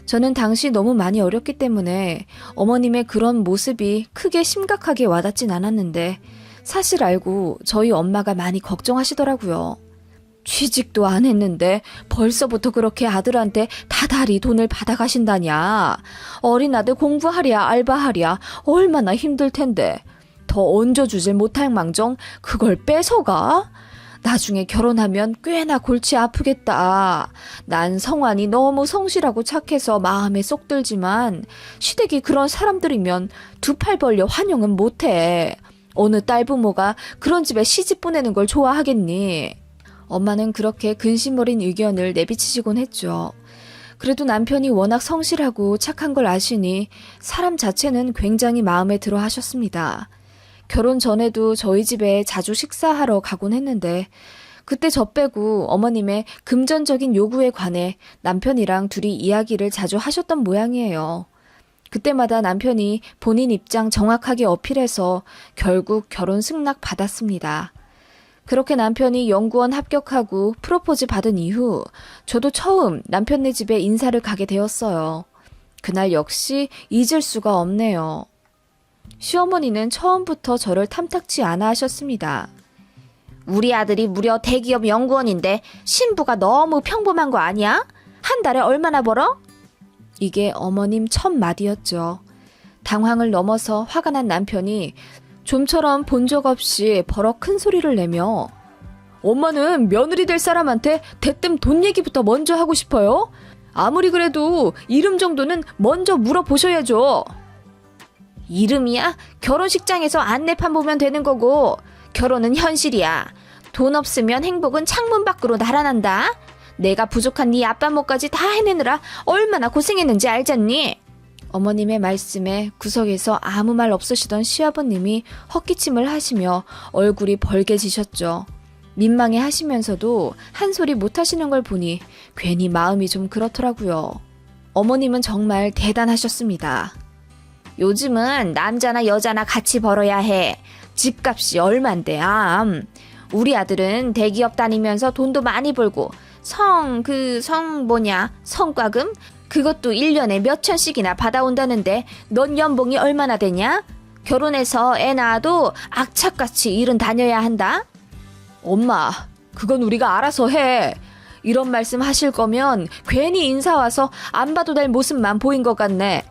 A: 저는 당시 너무 많이 어렸기 때문에 어머님의 그런 모습이 크게 심각하게 와닿진 않았는데 사실 알고 저희 엄마가 많이 걱정하시더라고요. 취직도 안 했는데 벌써부터 그렇게 아들한테 다달이 돈을 받아가신다냐. 어린 아들 공부하랴 알바하랴 얼마나 힘들 텐데 더 얹어주질 못할 망정 그걸 뺏어가? 나중에 결혼하면 꽤나 골치 아프겠다. 난 성환이 너무 성실하고 착해서 마음에 쏙 들지만 시댁이 그런 사람들이면 두 팔 벌려 환영은 못해. 어느 딸 부모가 그런 집에 시집 보내는 걸 좋아하겠니? 엄마는 그렇게 근심 어린 의견을 내비치시곤 했죠. 그래도 남편이 워낙 성실하고 착한 걸 아시니 사람 자체는 굉장히 마음에 들어 하셨습니다. 결혼 전에도 저희 집에 자주 식사하러 가곤 했는데 그때 저 빼고 어머님의 금전적인 요구에 관해 남편이랑 둘이 이야기를 자주 하셨던 모양이에요. 그때마다 남편이 본인 입장 정확하게 어필해서 결국 결혼 승낙 받았습니다. 그렇게 남편이 연구원 합격하고 프로포즈 받은 이후 저도 처음 남편네 집에 인사를 가게 되었어요. 그날 역시 잊을 수가 없네요. 시어머니는 처음부터 저를 탐탁치 않아 하셨습니다. 우리 아들이 무려 대기업 연구원인데 신부가 너무 평범한 거 아니야? 한 달에 얼마나 벌어? 이게 어머님 첫 마디였죠. 당황을 넘어서 화가 난 남편이 좀처럼 본 적 없이 버럭 큰 소리를 내며 엄마는 며느리 될 사람한테 대뜸 돈 얘기부터 먼저 하고 싶어요? 아무리 그래도 이름 정도는 먼저 물어보셔야죠. 이름이야? 결혼식장에서 안내판 보면 되는 거고 결혼은 현실이야. 돈 없으면 행복은 창문 밖으로 날아난다. 내가 부족한 네 아빠 몫까지 다 해내느라 얼마나 고생했는지 알잖니? 어머님의 말씀에 구석에서 아무 말 없으시던 시아버님이 헛기침을 하시며 얼굴이 벌개지셨죠. 민망해 하시면서도 한 소리 못 하시는 걸 보니 괜히 마음이 좀 그렇더라고요. 어머님은 정말 대단하셨습니다. 요즘은 남자나 여자나 같이 벌어야 해. 집값이 얼만데 우리 아들은 대기업 다니면서 돈도 많이 벌고 성과금? 그것도 1년에 몇 천씩이나 받아온다는데 넌 연봉이 얼마나 되냐? 결혼해서 애 낳아도 악착같이 일은 다녀야 한다? 엄마, 그건 우리가 알아서 해. 이런 말씀 하실 거면 괜히 인사 와서 안 봐도 될 모습만 보인 것 같네.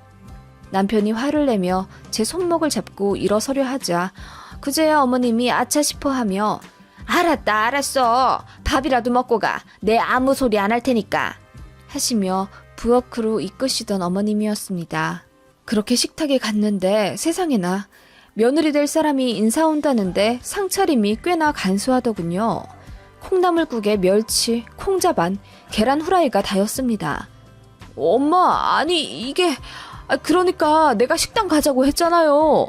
A: 남편이 화를 내며 제 손목을 잡고 일어서려 하자 그제야 어머님이 아차 싶어 하며 알았어. 밥이라도 먹고 가. 내 아무 소리 안 할 테니까. 하시며 부엌으로 이끄시던 어머님이었습니다. 그렇게 식탁에 갔는데 세상에나 며느리 될 사람이 인사 온다는데 상차림이 꽤나 간소하더군요. 콩나물국에 멸치, 콩자반, 계란 후라이가 다였습니다. 엄마, 아니 이게... 그러니까 내가 식당 가자고 했잖아요.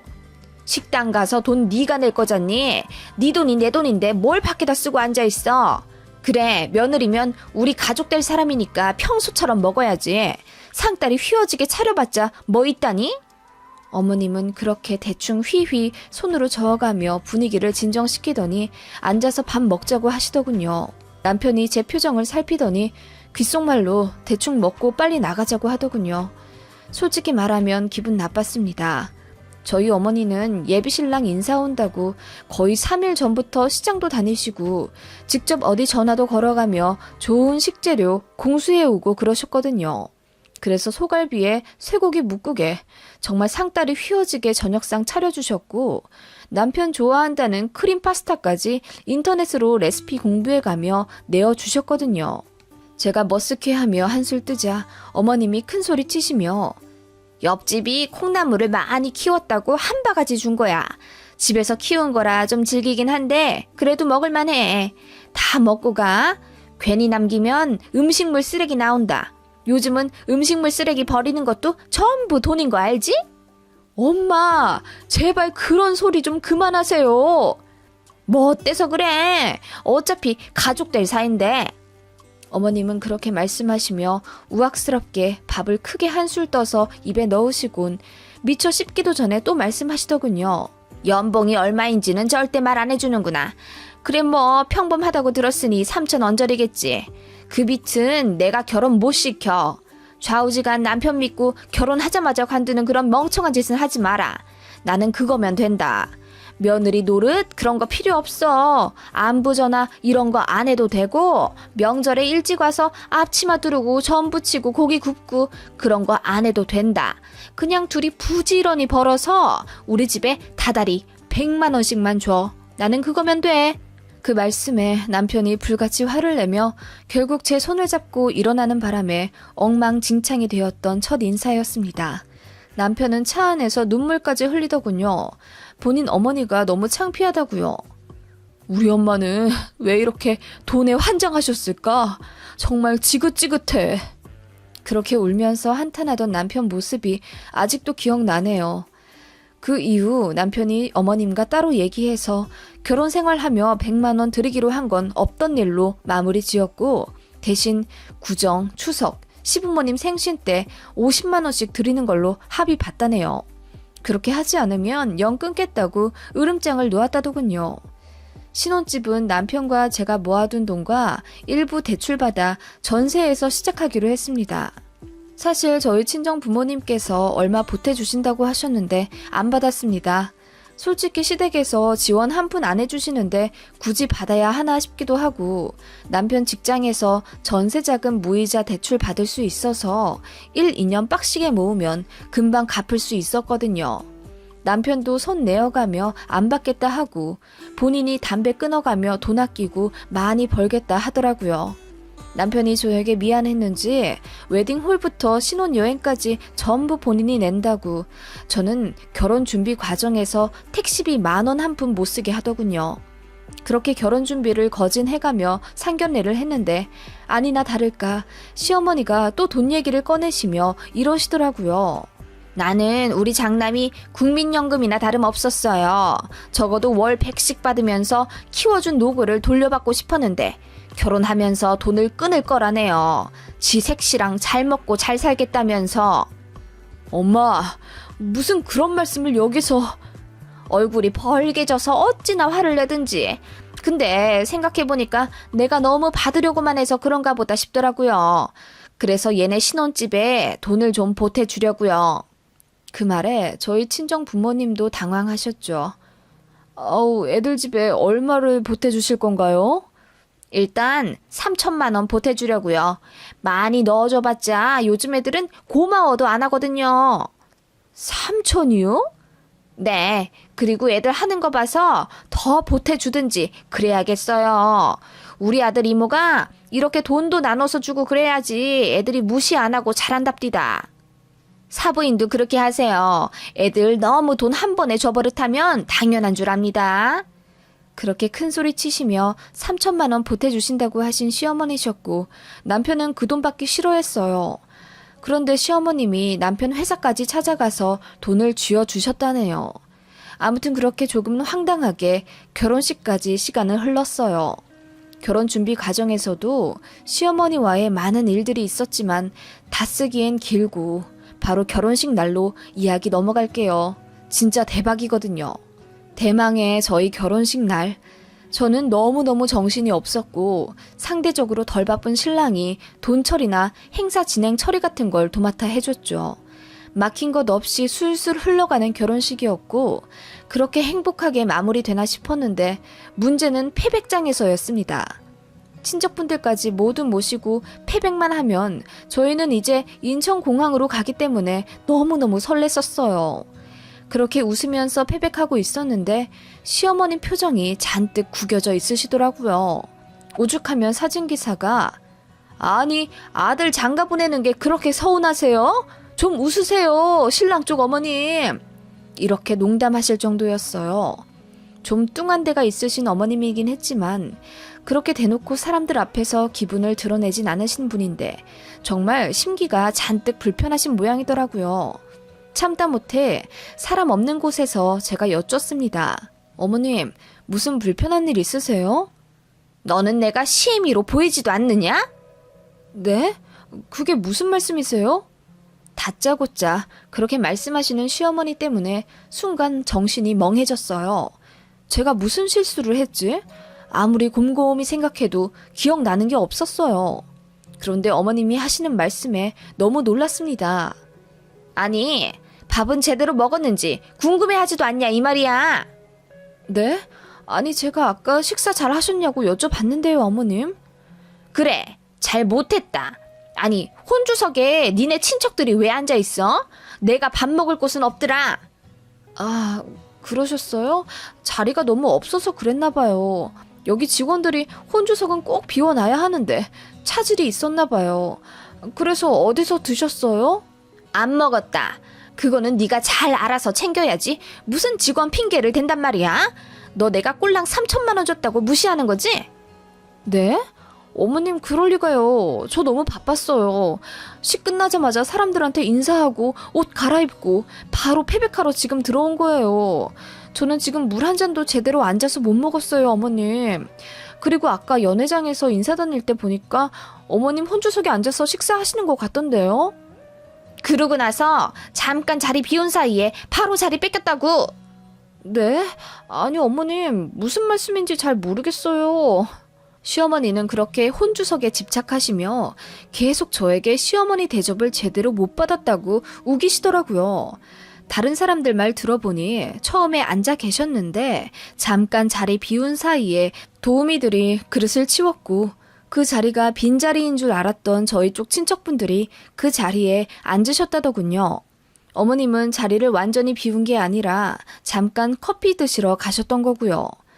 A: 식당 가서 돈 네가 낼 거잖니? 네 돈이 내 돈인데 뭘 밖에다 쓰고 앉아있어. 그래, 며느리면 우리 가족 될 사람이니까 평소처럼 먹어야지. 상다리 휘어지게 차려봤자 뭐 있다니? 어머님은 그렇게 대충 휘휘 손으로 저어가며 분위기를 진정시키더니 앉아서 밥 먹자고 하시더군요. 남편이 제 표정을 살피더니 귓속말로 대충 먹고 빨리 나가자고 하더군요. 솔직히 말하면 기분 나빴습니다. 저희 어머니는 예비신랑 인사 온다고 거의 3일 전부터 시장도 다니시고 직접 어디 전화도 걸어가며 좋은 식재료 공수해오고 그러셨거든요. 그래서 소갈비에 쇠고기 묵국에 정말 상다리 휘어지게 저녁상 차려주셨고 남편 좋아한다는 크림 파스타까지 인터넷으로 레시피 공부해가며 내어주셨거든요. 제가 머쓱해하며 한술 뜨자 어머님이 큰 소리 치시며 옆집이 콩나물을 많이 키웠다고 한 바가지 준 거야. 집에서 키운 거라 좀 질기긴 한데 그래도 먹을만해. 다 먹고 가. 괜히 남기면 음식물 쓰레기 나온다. 요즘은 음식물 쓰레기 버리는 것도 전부 돈인 거 알지? 엄마, 제발 그런 소리 좀 그만하세요. 뭐 어때서 그래? 어차피 가족들 사이인데. 어머님은 그렇게 말씀하시며 우악스럽게 밥을 크게 한술 떠서 입에 넣으시곤 미처 씹기도 전에 또 말씀하시더군요. 연봉이 얼마인지는 절대 말 안 해주는구나. 그래 뭐 평범하다고 들었으니 3천 언저리겠지. 그 밑은 내가 결혼 못 시켜. 좌우지간 남편 믿고 결혼하자마자 관두는 그런 멍청한 짓은 하지 마라. 나는 그거면 된다. 며느리 노릇 그런 거 필요 없어. 안부 전화 이런 거 안 해도 되고 명절에 일찍 와서 앞치마 두르고 전 부치고 고기 굽고 그런 거 안 해도 된다. 그냥 둘이 부지런히 벌어서 우리 집에 다달이 100만 원씩만 줘. 나는 그거면 돼. 그 말씀에 남편이 불같이 화를 내며 결국 제 손을 잡고 일어나는 바람에 엉망진창이 되었던 첫 인사였습니다. 남편은 차 안에서 눈물까지 흘리더군요. 본인 어머니가 너무 창피하다고요. 우리 엄마는 왜 이렇게 돈에 환장하셨을까? 정말 지긋지긋해. 그렇게 울면서 한탄하던 남편 모습이 아직도 기억나네요. 그 이후 남편이 어머님과 따로 얘기해서 결혼 생활하며 100만 원 드리기로 한 건 없던 일로 마무리 지었고 대신 구정, 추석, 시부모님 생신 때 50만 원씩 드리는 걸로 합의 봤다네요. 그렇게 하지 않으면 영 끊겠다고 으름장을 놓았다더군요. 신혼집은 남편과 제가 모아둔 돈과 일부 대출받아 전세에서 시작하기로 했습니다. 사실 저희 친정 부모님께서 얼마 보태주신다고 하셨는데 안 받았습니다. 솔직히 시댁에서 지원 한 푼 안 해주시는데 굳이 받아야 하나 싶기도 하고 남편 직장에서 전세자금 무이자 대출 받을 수 있어서 1, 2년 빡시게 모으면 금방 갚을 수 있었거든요. 남편도 손 내어가며 안 받겠다 하고 본인이 담배 끊어가며 돈 아끼고 많이 벌겠다 하더라고요. 남편이 저에게 미안했는지 웨딩홀부터 신혼여행까지 전부 본인이 낸다고 저는 결혼 준비 과정에서 택시비 10,000원 한 푼 못 쓰게 하더군요. 그렇게 결혼 준비를 거진해가며 상견례를 했는데 아니나 다를까 시어머니가 또 돈 얘기를 꺼내시며 이러시더라고요. 나는 우리 장남이 국민연금이나 다름없었어요. 적어도 월 100씩 받으면서 키워준 노고를 돌려받고 싶었는데 결혼하면서 돈을 끊을 거라네요. 지 색시랑 잘 먹고 잘 살겠다면서. 엄마, 무슨 그런 말씀을 여기서. 얼굴이 벌개져서 어찌나 화를 내든지. 근데 생각해보니까 내가 너무 받으려고만 해서 그런가 보다 싶더라고요. 그래서 얘네 신혼집에 돈을 좀 보태주려고요. 그 말에 저희 친정 부모님도 당황하셨죠. 애들 집에 얼마를 보태주실 건가요? 일단 3천만 원 보태주려고요. 많이 넣어줘봤자 요즘 애들은 고마워도 안 하거든요. 3천이요? 네, 그리고 애들 하는 거 봐서 더 보태주든지 그래야겠어요. 우리 아들 이모가 이렇게 돈도 나눠서 주고 그래야지 애들이 무시 안 하고 잘한답디다. 사부인도 그렇게 하세요. 애들 너무 돈 한 번에 줘버릇하면 당연한 줄 압니다. 그렇게 큰 소리 치시며 3천만 원 보태주신다고 하신 시어머니셨고 남편은 그 돈 받기 싫어했어요. 그런데 시어머님이 남편 회사까지 찾아가서 돈을 쥐어주셨다네요. 아무튼 그렇게 조금 황당하게 결혼식까지 시간을 흘렀어요. 결혼 준비 과정에서도 시어머니와의 많은 일들이 있었지만 다 쓰기엔 길고 바로 결혼식 날로 이야기 넘어갈게요. 진짜 대박이거든요. 대망의 저희 결혼식 날, 저는 너무너무 정신이 없었고 상대적으로 덜 바쁜 신랑이 돈 처리나 행사 진행 처리 같은 걸 도맡아 해줬죠. 막힌 것 없이 술술 흘러가는 결혼식이었고 그렇게 행복하게 마무리되나 싶었는데 문제는 패백장에서였습니다. 친척분들까지 모두 모시고 패백만 하면 저희는 이제 인천공항으로 가기 때문에 너무너무 설렜었어요. 그렇게 웃으면서 패백하고 있었는데 시어머님 표정이 잔뜩 구겨져 있으시더라고요. 오죽하면 사진기사가 아니 아들 장가 보내는 게 그렇게 서운하세요? 좀 웃으세요 신랑 쪽 어머님. 이렇게 농담하실 정도였어요. 좀 뚱한 데가 있으신 어머님이긴 했지만 그렇게 대놓고 사람들 앞에서 기분을 드러내진 않으신 분인데 정말 심기가 잔뜩 불편하신 모양이더라고요. 참다 못해 사람 없는 곳에서 제가 여쭙습니다. 어머님, 무슨 불편한 일 있으세요? 너는 내가 시애미로 보이지도 않느냐? 네? 그게 무슨 말씀이세요? 다짜고짜 그렇게 말씀하시는 시어머니 때문에 순간 정신이 멍해졌어요. 제가 무슨 실수를 했지? 아무리 곰곰이 생각해도 기억나는 게 없었어요. 그런데 어머님이 하시는 말씀에 너무 놀랐습니다. 아니, 밥은 제대로 먹었는지 궁금해하지도 않냐 이 말이야. 네? 아니 제가 아까 식사 잘 하셨냐고 여쭤봤는데요, 어머님. 그래, 잘 못했다. 아니, 혼주석에 니네 친척들이 왜 앉아있어? 내가 밥 먹을 곳은 없더라. 아, 그러셨어요? 자리가 너무 없어서 그랬나 봐요. 여기 직원들이 혼주석은 꼭 비워놔야 하는데 차질이 있었나 봐요. 그래서 어디서 드셨어요? 안 먹었다. 그거는 네가 잘 알아서 챙겨야지. 무슨 직원 핑계를 댄단 말이야? 너 내가 꼴랑 3천만 원 줬다고 무시하는 거지? 네? 어머님 그럴 리가요. 저 너무 바빴어요. 식 끝나자마자 사람들한테 인사하고 옷 갈아입고 바로 패백하러 지금 들어온 거예요. 저는 지금 물 한 잔도 제대로 앉아서 못 먹었어요, 어머님. 그리고 아까 연회장에서 인사 다닐 때 보니까 어머님 혼주석에 앉아서 식사하시는 것 같던데요. 그러고 나서 잠깐 자리 비운 사이에 바로 자리 뺏겼다고. 네? 아니 어머님 무슨 말씀인지 잘 모르겠어요. 시어머니는 그렇게 혼주석에 집착하시며 계속 저에게 시어머니 대접을 제대로 못 받았다고 우기시더라고요. 다른 사람들 말 들어보니 처음에 앉아 계셨는데 잠깐 자리 비운 사이에 도우미들이 그릇을 치웠고 그 자리가 빈자리인 줄 알았던 저희 쪽 친척분들이 그 자리에 앉으셨다더군요. 어머님은 자리를 완전히 비운 게 아니라 잠깐 커피 드시러 가셨던 거고요.